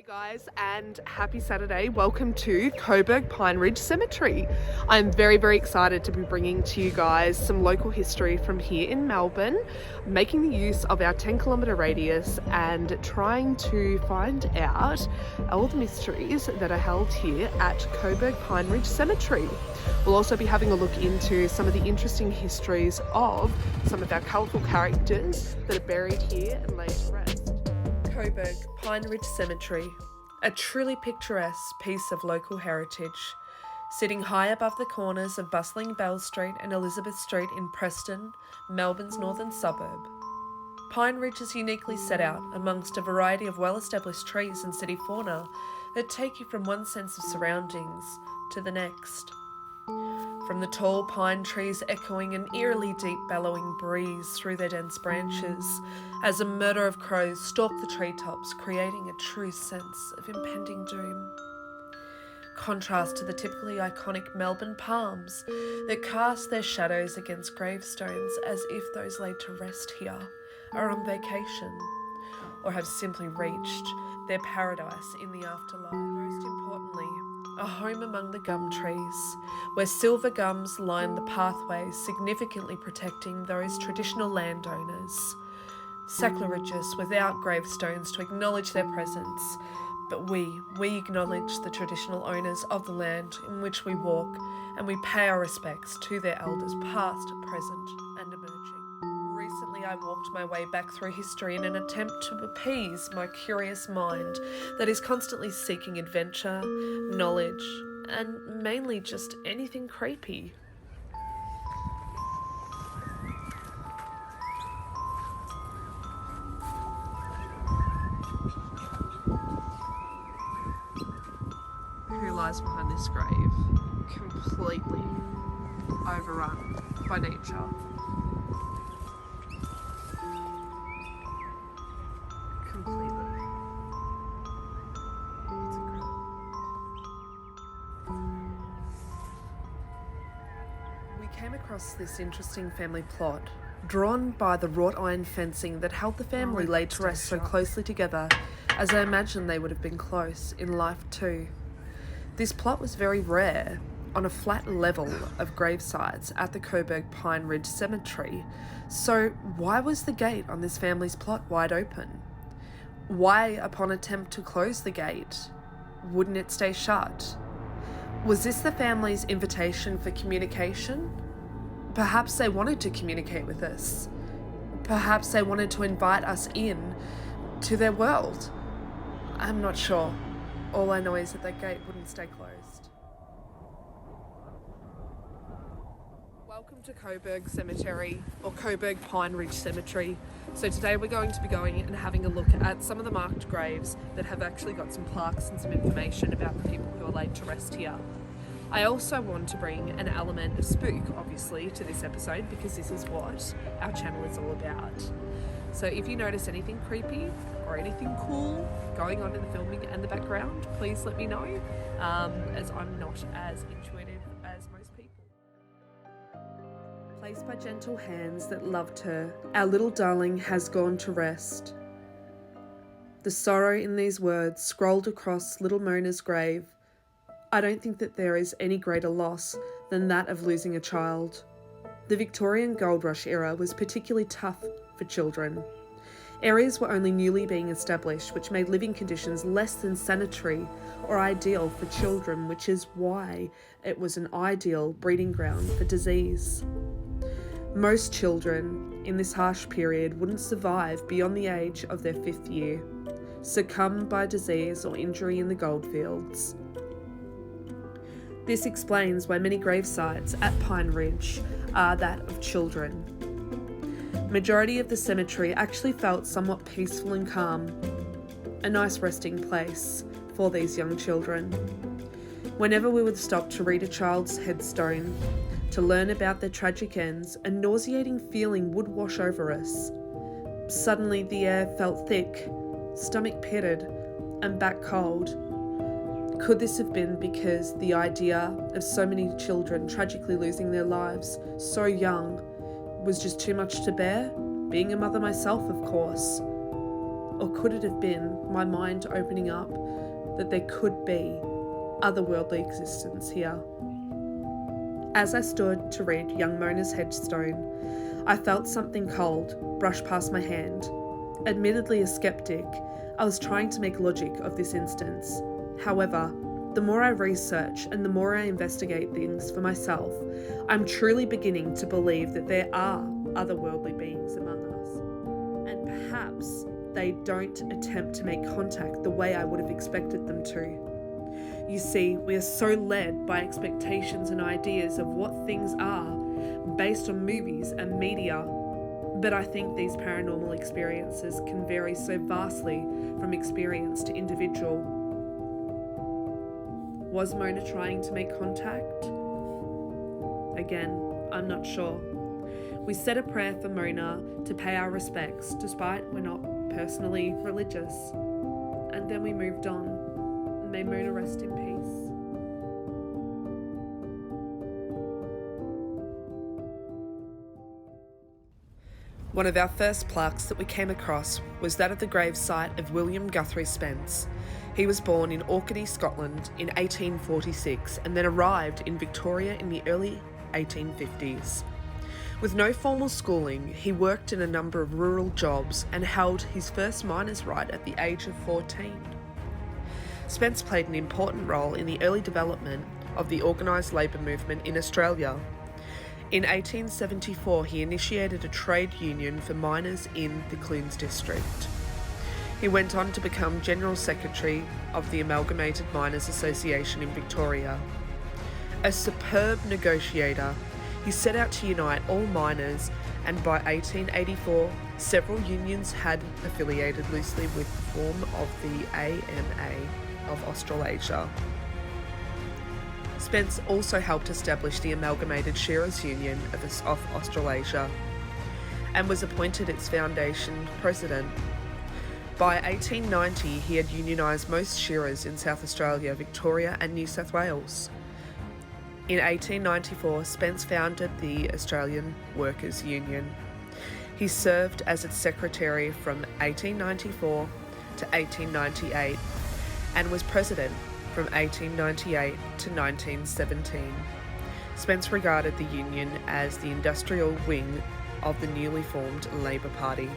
Guys, and happy Saturday. Welcome to Coburg Pine Ridge Cemetery. I'm very excited to be bringing to you guys some local history from here in Melbourne, making the use of our 10-kilometre radius and trying to find out all the mysteries that are held here at Coburg Pine Ridge Cemetery. We'll also be having a look into some of the interesting histories of some of our colourful characters that are buried here and laid to rest. Coburg Pine Ridge Cemetery, a truly picturesque piece of local heritage, sitting high above the corners of bustling Bell Street and Elizabeth Street in Preston, Melbourne's northern suburb. Pine Ridge is uniquely set out amongst a variety of well-established trees and city fauna that take you from one sense of surroundings to the next. From the tall pine trees echoing an eerily deep bellowing breeze through their dense branches, as a murder of crows stalk the treetops, creating a true sense of impending doom. Contrast to the typically iconic Melbourne palms that cast their shadows against gravestones as if those laid to rest here are on vacation, or have simply reached their paradise in the afterlife. Most importantly, a home among the gum trees, where silver gums line the pathways, significantly protecting those traditional landowners. Sacrilegious without gravestones to acknowledge their presence, but we acknowledge the traditional owners of the land in which we walk, and we pay our respects to their elders past, present and emerging. Recently I walked my way back through history in an attempt to appease my curious mind that is constantly seeking adventure, knowledge, and mainly just anything creepy. Who lies behind this grave? Completely overrun by nature. Came across this interesting family plot drawn by the wrought iron fencing that held the family laid to rest so closely together as I imagine they would have been close in life too. This plot was very rare on a flat level of grave sites at the Coburg Pine Ridge Cemetery, so why was the gate on this family's plot wide open? Why, upon attempt to close the gate, wouldn't it stay shut? Was this the family's invitation for communication? Perhaps they wanted to communicate with us. Perhaps they wanted to invite us in to their world. I'm not sure. All I know is that that gate wouldn't stay closed. Welcome to Coburg Cemetery, or Coburg Pine Ridge Cemetery. So today we're going to be going and having a look at some of the marked graves that have actually got some plaques and some information about the people who are laid to rest here. I also want to bring an element of spook, obviously, to this episode because this is what our channel is all about. So if you notice anything creepy or anything cool going on in the filming and the background, please let me know, as I'm not as intuitive as most people. Placed by gentle hands that loved her, our little darling has gone to rest. The sorrow in these words scrolled across little Mona's grave. I don't think that there is any greater loss than that of losing a child. The Victorian Gold Rush era was particularly tough for children. Areas were only newly being established, which made living conditions less than sanitary or ideal for children, which is why it was an ideal breeding ground for disease. Most children in this harsh period wouldn't survive beyond the age of their 5th year, succumb by disease or injury in the goldfields. This explains why many grave sites at Pine Ridge are that of children. Majority of the cemetery actually felt somewhat peaceful and calm, a nice resting place for these young children. Whenever we would stop to read a child's headstone, to learn about their tragic ends, a nauseating feeling would wash over us. Suddenly the air felt thick, stomach pitted, and back cold. Could this have been because the idea of so many children tragically losing their lives so young was just too much to bear? Being a mother myself, of course. Or could it have been my mind opening up that there could be otherworldly existence here. As I stood to read young Mona's headstone, I felt something cold brush past my hand. Admittedly a skeptic, I was trying to make logic of this instance. However, the more I research and the more I investigate things for myself, I'm truly beginning to believe that there are otherworldly beings among us. And perhaps they don't attempt to make contact the way I would have expected them to. You see, we are so led by expectations and ideas of what things are based on movies and media, but I think these paranormal experiences can vary so vastly from experience to individual. Was Mona trying to make contact? Again, I'm not sure. We said a prayer for Mona to pay our respects, despite we're not personally religious, and then we moved on. May Mona rest in peace. One of our first plaques that we came across was that of the gravesite of William Guthrie Spence. He was born in Orkney, Scotland in 1846 and then arrived in Victoria in the early 1850s. With no formal schooling, he worked in a number of rural jobs and held his first miner's right at the age of 14. Spence played an important role in the early development of the organised labour movement in Australia. In 1874, he initiated a trade union for miners in the Clunes district. He went on to become General Secretary of the Amalgamated Miners Association in Victoria. A superb negotiator, he set out to unite all miners, and by 1884, several unions had affiliated loosely with the form of the AMA of Australasia. Spence also helped establish the Amalgamated Shearers Union of Australasia and was appointed its foundation president. By 1890, he had unionised most shearers in South Australia, Victoria and New South Wales. In 1894, Spence founded the Australian Workers' Union. He served as its secretary from 1894 to 1898 and was president from 1898 to 1917. Spence regarded the union as the industrial wing of the newly formed Labor Party.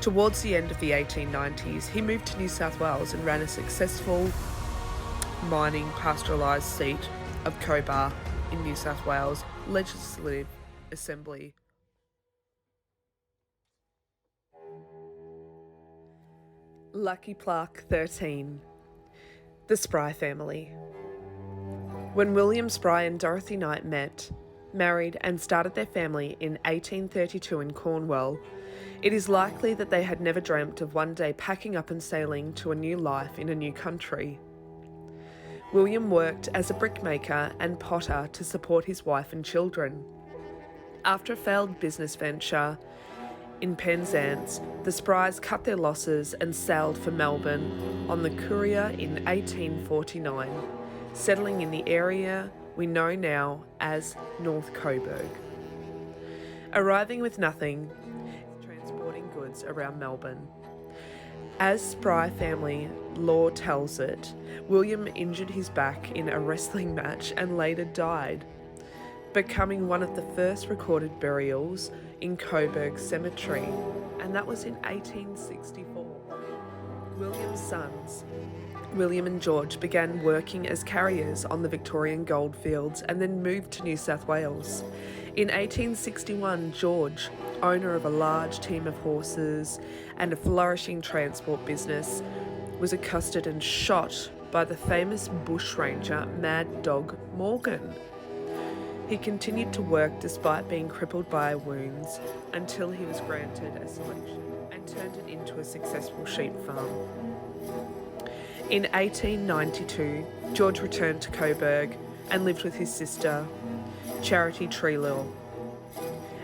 Towards the end of the 1890s, he moved to New South Wales and ran a successful mining pastoralised seat of Coburg in New South Wales Legislative Assembly. Lucky Plaque 13. The Spry family. When William Spry and Dorothy Knight met, married and started their family in 1832 in Cornwall, it is likely that they had never dreamt of one day packing up and sailing to a new life in a new country. William worked as a brickmaker and potter to support his wife and children. After a failed business venture in Penzance, the Sprys cut their losses and sailed for Melbourne on the Courier in 1849, settling in the area we know now as North Coburg. Arriving with nothing, transporting goods around Melbourne. As Spry family law tells it, William injured his back in a wrestling match and later died, becoming one of the first recorded burials in Coburg Cemetery, and that was in 1864. William's sons, William and George, began working as carriers on the Victorian goldfields and then moved to New South Wales. In 1861, George, owner of a large team of horses and a flourishing transport business, was accosted and shot by the famous bushranger Mad Dog Morgan. He continued to work despite being crippled by wounds until he was granted a selection and turned it into a successful sheep farm. In 1892, George returned to Coburg and lived with his sister, Charity Treelaw,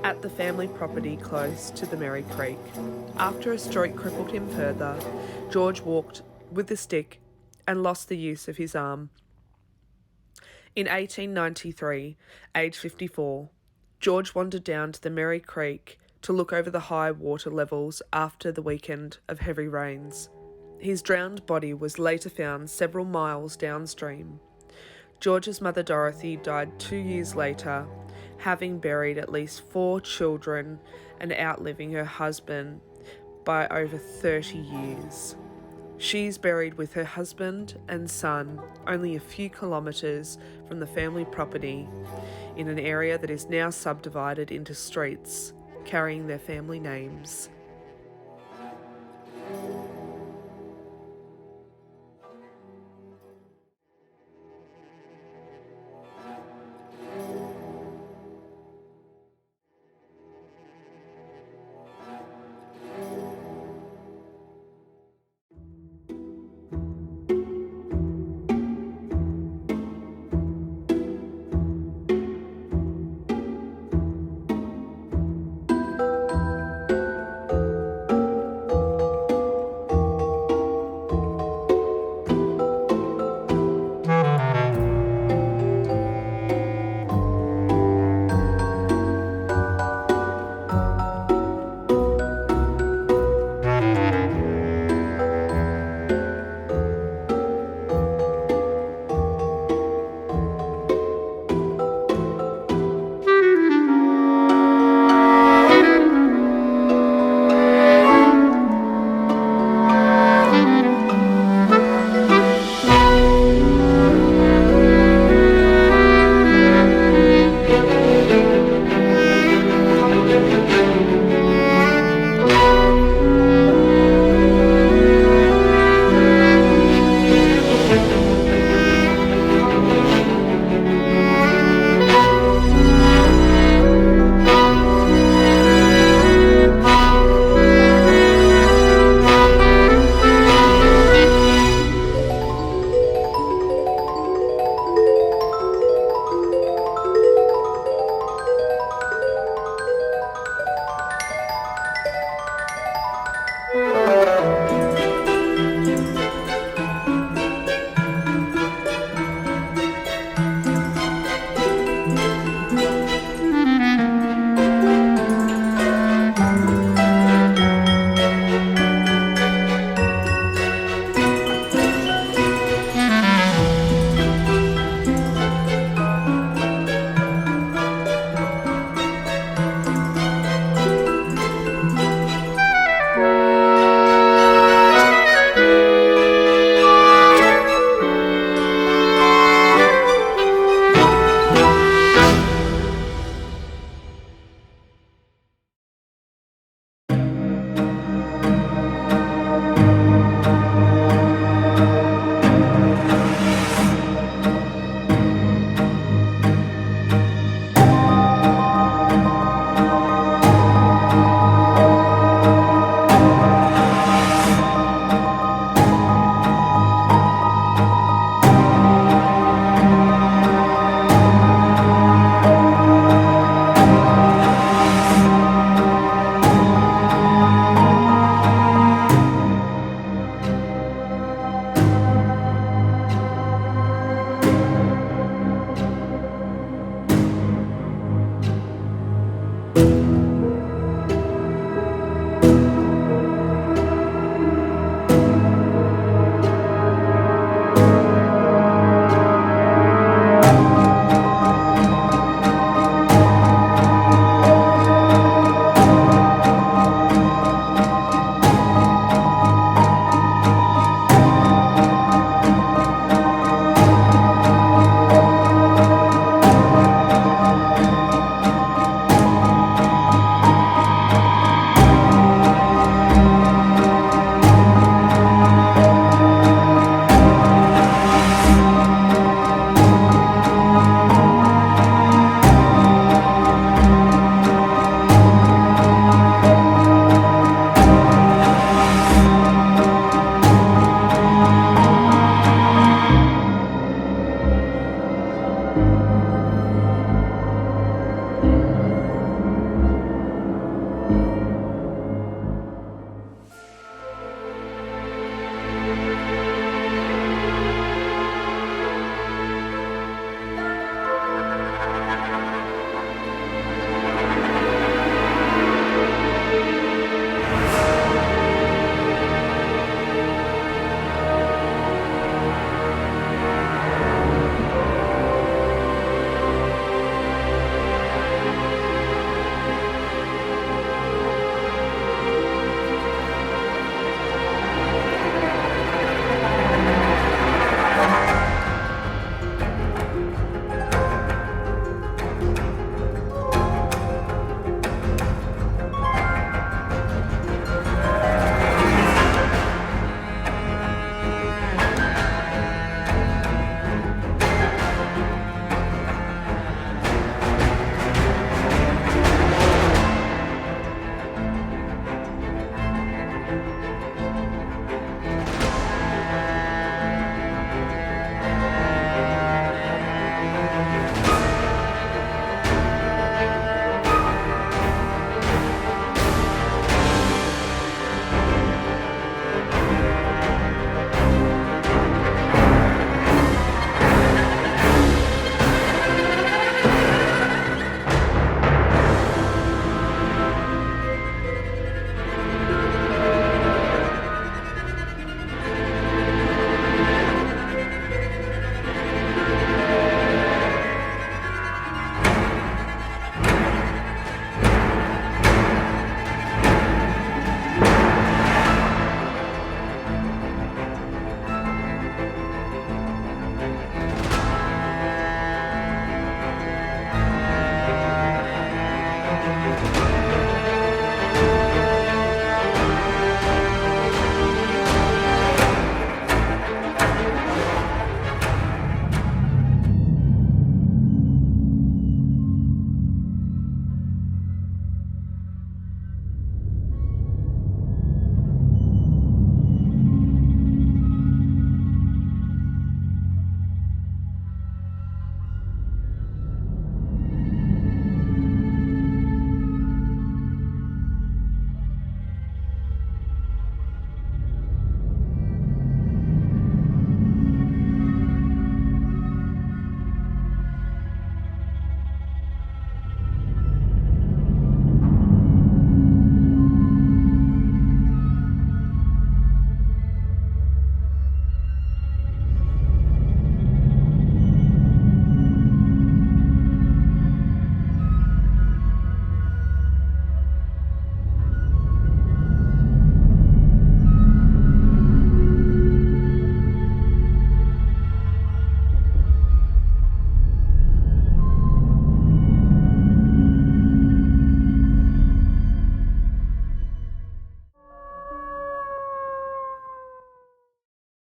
at the family property close to the Merry Creek. After a stroke crippled him further, George walked with a stick and lost the use of his arm. In 1893, aged 54, George wandered down to the Merry Creek to look over the high water levels after the weekend of heavy rains. His drowned body was later found several miles downstream. George's mother Dorothy died 2 years later, having buried at least 4 children and outliving her husband by over 30 years. She's buried with her husband and son only a few kilometres from the family property in an area that is now subdivided into streets carrying their family names.